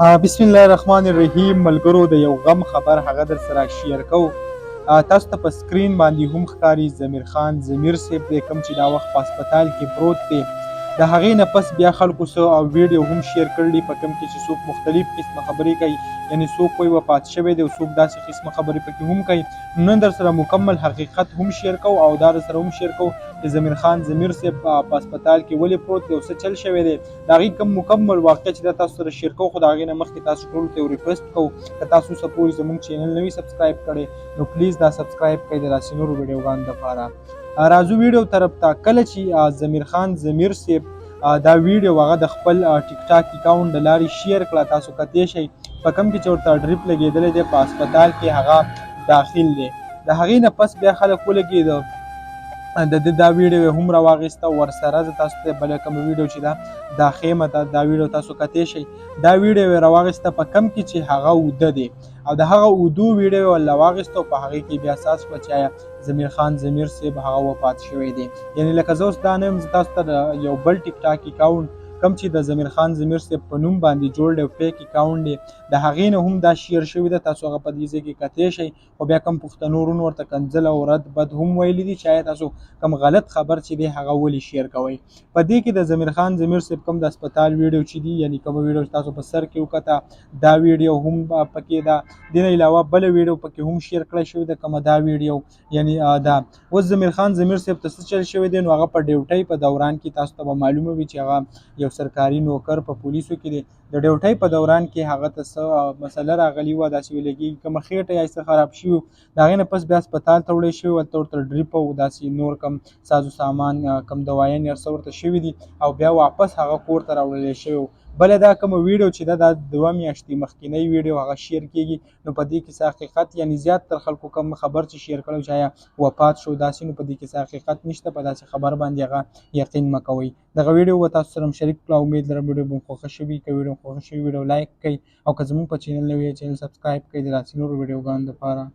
بسم الله الرحمن الرحیم. ملګرو د یو غم خبر هغه در سره شیر کوو. تاسو ته په سکرین باندې هم ښکاري ضمیر خان ضمیر صاحب دی، کوم چې دا وخت په هسپتال کې پروت دی. د هغې نه پس بیا خلکو څه او ویډیو هم شیر کړي په کوم کې چې څوک مختلف قسمه خبرې کوي، یعنې څوک وایي وفات شوی دی او څوک داسې قسمه خبرې پکې هم کوي. نن در سره مکمل حقیقت هم شیر کوو او دا در سره هم شیر کوو چې ضمیر خان ضمیر صاحب په هسپتال کې ولې پروت دی او څه چل شوی دی. د هغې کوم مکمل واقع چې دا تاسو سره شیر کوو، خو د هغې نه مخکې تاسو ټولو ته یو ریکویسټ کوو که تاسو اوسه پورې زموږ چینل نه وي سبسکرایب کړی نو پلیز دا سبسکرایب کړئ د داسې نورو ویډیوګانو دپاره. راځو ویډیو طرف ته. کله چې ضمیر خان ضمیر صاحب دا ویډیو هغه د خپل ټیک ټاک اکاونټ د لارې شیر کړه، تاسو کتلی شئ په کوم کې چې ورته ډریپ لګېدلی دی په هسپتال کې هغه داخل دی. د هغې نه پس بیا خلک ولګېده، د ده دا ویډیو هم راواخیسته ورسره. زه تاسو ته بله کومه ویډیو چې ده دا ښیم دا ویډیو تاسو کتلی شئ. دا ویډیو یې راواخیسته په کوم کې چې هغه اوده دی او د هغه اودو ویډیو یې راواخیسته او په هغې کې بیا احساس کړه چې آیا ضمیر خان ضمیر صاحب هغه وفات شوی دی. یعنې لکه زه اوس دا نه یم، زه تاسو ته یو بل ټیک ټاک اکاونټ کوم چې د ضمیر خان ضمیر صاحب په نوم باندې جوړ دی او فیک اکاونټ دی، د هغې نه هم دا شیر شوي ده. تاسو هغه په دې ځای کې کتلی شئ. خو بیا کوم پښتنو ورونو ورته کنځل او رد بد هم ویلي دي چې آیا تاسو کوم غلط خبر چې دی هغه ولې شیر کوئ. په دې کې د ضمیر خان ضمیر صاحب کوم د هسپتال ویډیو چې دي، یعنې کومه ویډیو چې تاسو په سر کې وکته دا ویډیو هم پکې ده. دې نه علاوه بله ویډیو پکې هم شیر کړی شوې ده، کومه دا ویډیو یعنې دا اوس ضمیر خان ضمیر صاحب ته څه چل شوی دی نو هغه په ډیوټۍ په دوران کې تاسو ته به معلومه وي چې هغه یو سرکاري نوکر په پولیسو کې دی. د ډیوټۍ په دوران کې هغه ته څه مسله راغلې وه، داسې ویل کېږي کومه خېټه یا څه خراب شوي وو، د هغې نه پس بیا هسپتال ته وړی شوی، هلته ورته ډریپ او داسې نور کم سازو سامان کم دوايانې هر څه ورته شوي دي او بیا واپس هغه کور ته راوړلی شوی و. بله دا کومه ویډیو چې ده دا 2 میاشتې مخکینی ویډیو هغه شیر کېږي نو په دې کې څه حقیقت، یعنې زیات تر خلکو کوم خبر چې شیر کړی چې آیا وفات شو داسې، نو په دې کې څه حقیقت نشته. په داسې خبر باندې هغه یقین مه کوئ. دغه ویډیو به تاسو سره شریک کړه. امید لرم ویډیو به مو خوښه شوي. که ویډیو مو خوښه شوي ویډیو لایک کړئ او که زموږ په چینل نه وي چینل سبسکرایب کړئ د داسې نورو ویډیوګانو دپاره.